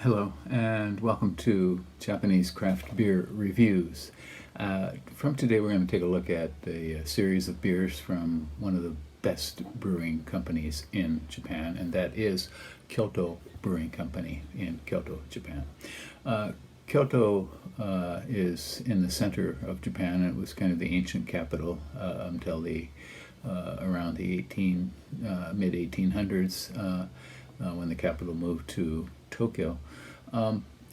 Hello, and welcome to Japanese Craft Beer Reviews. From today, we're going to take a look at a series of beers from one of the best brewing companies in Japan, and that is Kyoto Brewing Company in Kyoto, Japan. Kyoto is in the center of Japan. It was kind of the ancient capital until around the mid 1800s when the capital moved to Tokyo.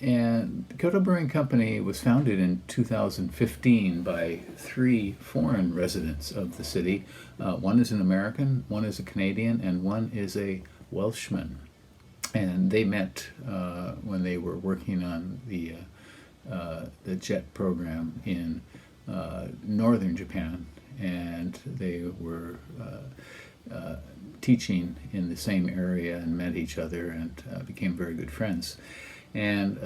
And the Kyoto Brewing Company was founded in 2015 by three foreign residents of the city. One is an American, one is a Canadian, and one is a Welshman. And they met when they were working on the JET program in northern Japan, and they were teaching in the same area and met each other and became very good friends. And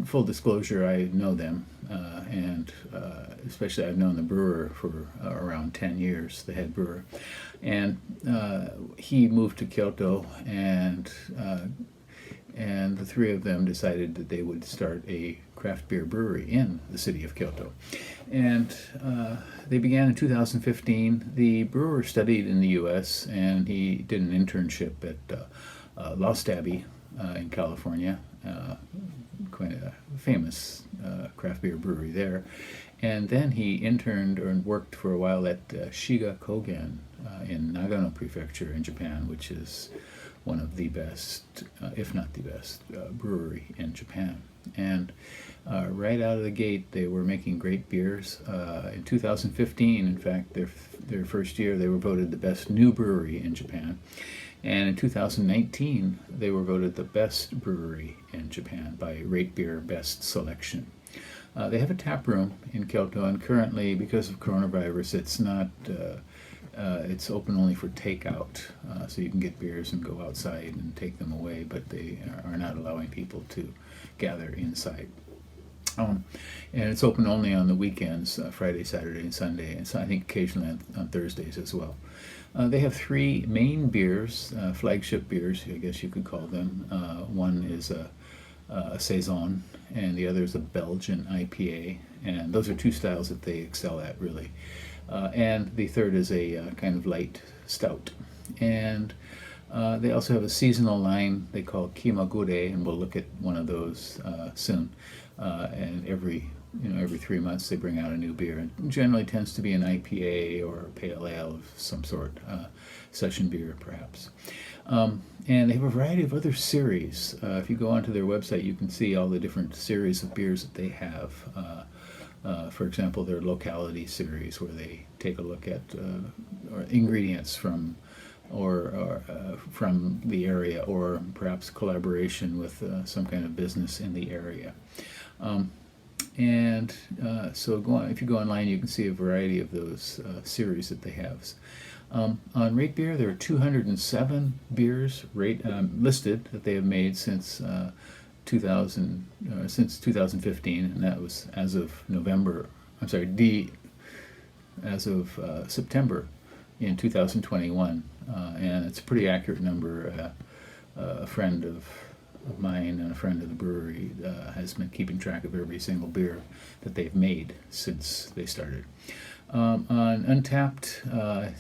full disclosure, I know them, and especially I've known the brewer for around 10 years, the head brewer. And he moved to Kyoto, and the three of them decided that they would start a craft beer brewery in the city of Kyoto. And they began in 2015. The brewer studied in the U.S., and he did an internship at Lost Abbey in California, quite a famous craft beer brewery there. And then he interned and worked for a while at Shiga Kogen in Nagano Prefecture in Japan, which is one of the best, if not the best, brewery in Japan. And right out of the gate, they were making great beers. In 2015, in fact, their first year, they were voted the best new brewery in Japan. And in 2019, they were voted the best brewery in Japan by Rate Beer Best Selection. They have a tap room in Kyoto, and currently, because of coronavirus, it's open only for takeout, so you can get beers and go outside and take them away, but they are not allowing people to gather inside. And it's open only on the weekends, Friday, Saturday, and Sunday, and so I think occasionally on Thursdays as well. They have three main beers, flagship beers, I guess you could call them. One is a Saison, and the other is a Belgian IPA, and those are two styles that they excel at, really. And the third is a kind of light stout. And they also have a seasonal line they call Kimagure, and we'll look at one of those soon. And every 3 months they bring out a new beer. It generally tends to be an IPA or a pale ale of some sort, session beer perhaps. And they have a variety of other series. If you go onto their website, you can see all the different series of beers that they have. For example, their locality series, where they take a look at ingredients from the area, or perhaps collaboration with some kind of business in the area. If you go online, you can see a variety of those series that they have. On Rate Beer, there are 207 beers listed that they have made since 2015, and that was as of September in 2021, and it's a pretty accurate number. A friend of mine and a friend of the brewery has been keeping track of every single beer that they've made since they started. On Untapped,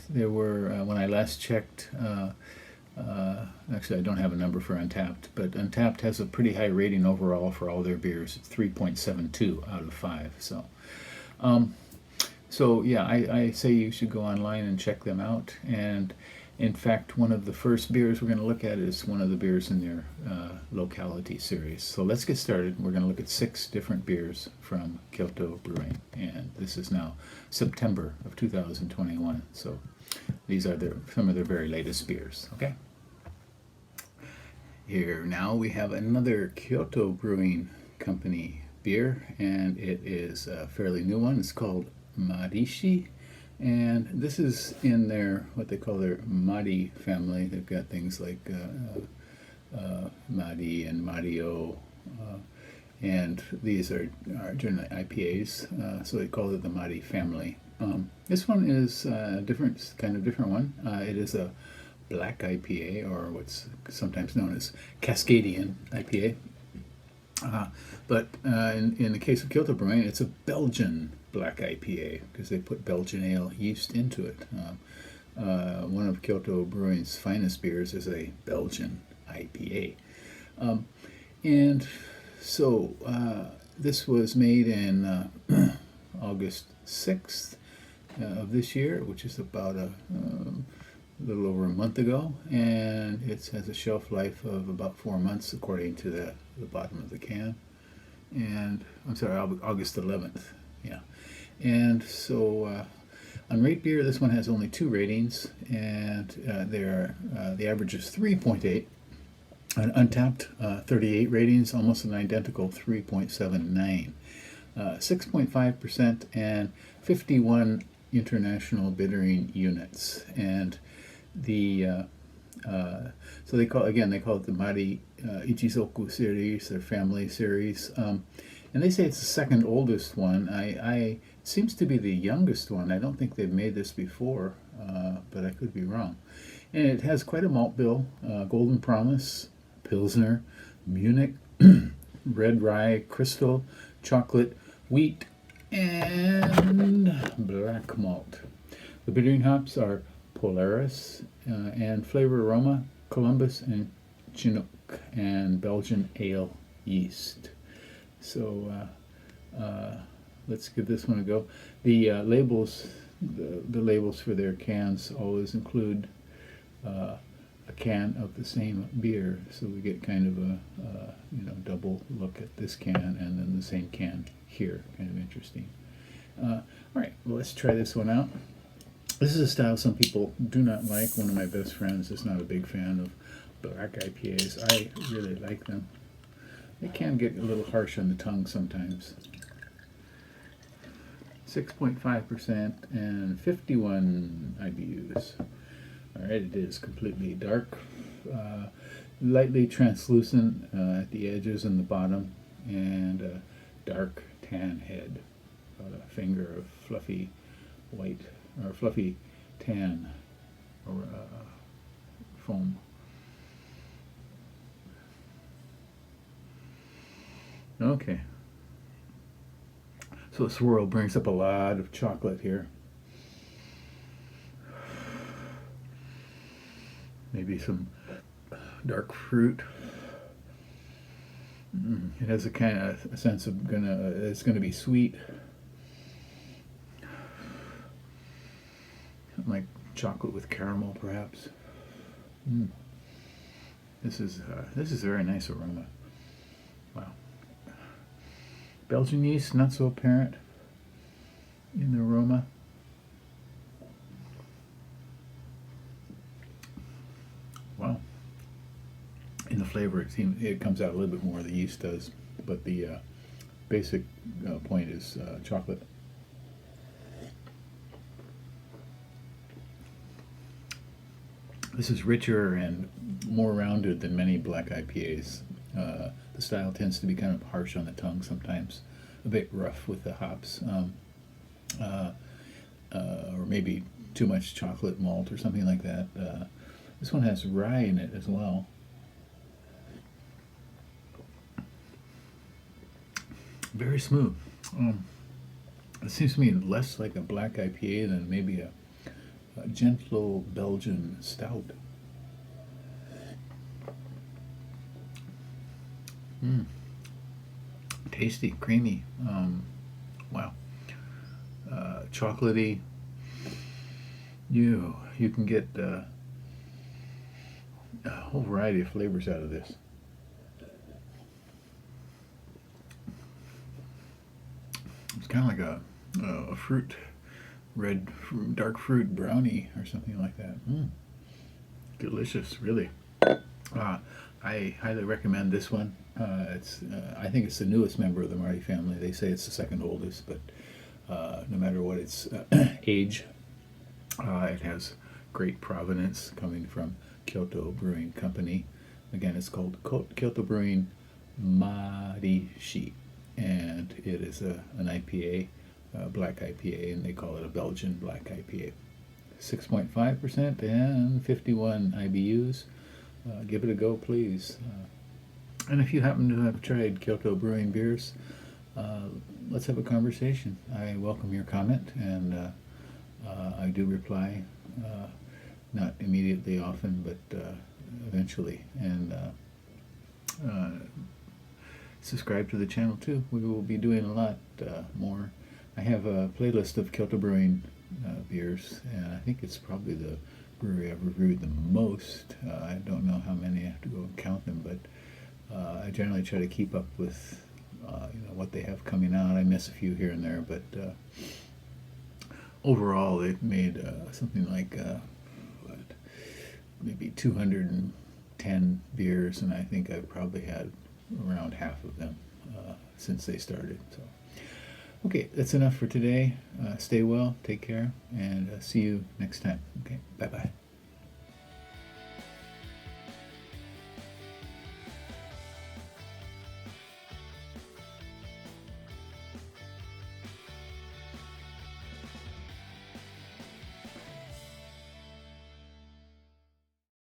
there were, when I last checked, actually I don't have a number for Untapped, but Untapped has a pretty high rating overall for all their beers. It's 3.72 out of 5. So yeah, I say you should go online and check them out. And in fact, one of the first beers we're going to look at is one of the beers in their locality series. So let's get started. We're going to look at 6 different beers from Kyoto Brewing, and this is now September of 2021. So these are some of their very latest beers. Okay. Here now we have another Kyoto Brewing Company beer, and it is a fairly new one. It's called Marishi. And this is in what they call their Mari family. They've got things like Mari and Mario, and these are generally IPAs, so they call it the Mari family. This one is a different one. It is a Black IPA, or what's sometimes known as Cascadian IPA. But in the case of Kyoto Brewing, it's a Belgian Black IPA because they put Belgian ale yeast into it. One of Kyoto Brewing's finest beers is a Belgian IPA. And so this was made in August 6th of this year, which is about a little over a month ago, and it has a shelf life of about 4 months according to the bottom of the can. And I'm sorry, August 11th. Yeah. And so on Rate Beer, this one has only 2 ratings, and the average is 3.8. An Untapped 38 ratings, almost an identical 3.79. 6.5% and 51 international bittering units. And the so they call it the Mari Ichizoku series, their family series, and they say it's the second oldest one. It seems to be the youngest one. I don't think they've made this before, but I could be wrong. And it has quite a malt bill: Golden Promise, Pilsner, Munich, Red Rye, Crystal, Chocolate, Wheat, and Black Malt. The bittering hops are Polaris, and flavor aroma, Columbus and Chinook, and Belgian ale yeast. So let's give this one a go. The labels for their cans always include a can of the same beer, so we get kind of a double look at this can and then the same can here. Kind of interesting. All right, well, let's try this one out. This is a style some people do not like. One of my best friends is not a big fan of black IPAs. I really like them. They can get a little harsh on the tongue sometimes. 6.5% and 51 IBUs. All right, it is completely dark, lightly translucent at the edges and the bottom, and a dark tan head, about a finger of fluffy white or fluffy tan or foam. Okay. So the swirl brings up a lot of chocolate here. Maybe some dark fruit. It has a kind of a sense of it's gonna be sweet, like chocolate with caramel, perhaps. This is a very nice aroma. Wow. Belgian yeast, not so apparent in the aroma. Wow. In the flavor, it comes out a little bit more. The yeast does, but the basic point is chocolate. This is richer and more rounded than many black IPAs. The style tends to be kind of harsh on the tongue sometimes, a bit rough with the hops, or maybe too much chocolate malt or something like that. This one has rye in it as well. Very smooth. It seems to me less like a black IPA than maybe a gentle Belgian stout. Tasty, creamy. Wow. Chocolatey. You can get a whole variety of flavors out of this. It's kind of like a fruit, dark fruit brownie or something like that. Delicious, really. I highly recommend this one. I think it's the newest member of the Marty family. They say it's the second oldest, but no matter what its age, it has great provenance coming from Kyoto Brewing Company. Again, it's called Kyoto Brewing Marishi, and it is an IPA, black IPA, and they call it a Belgian black IPA. 6.5% and 51 IBUs. Give it a go, please. And if you happen to have tried Kyoto Brewing beers, let's have a conversation. I welcome your comment, and I do reply, not immediately often, but eventually. And subscribe to the channel too. We will be doing a lot more. I have a playlist of Kyoto Brewing beers, and I think it's probably the brewery I've reviewed the most. I don't know how many, I have to go and count them, but I generally try to keep up with what they have coming out. I miss a few here and there, but overall they've made something like maybe 210 beers, and I think I've probably had around half of them since they started. So, okay, that's enough for today. Stay well, take care, and see you next time. Okay, bye-bye.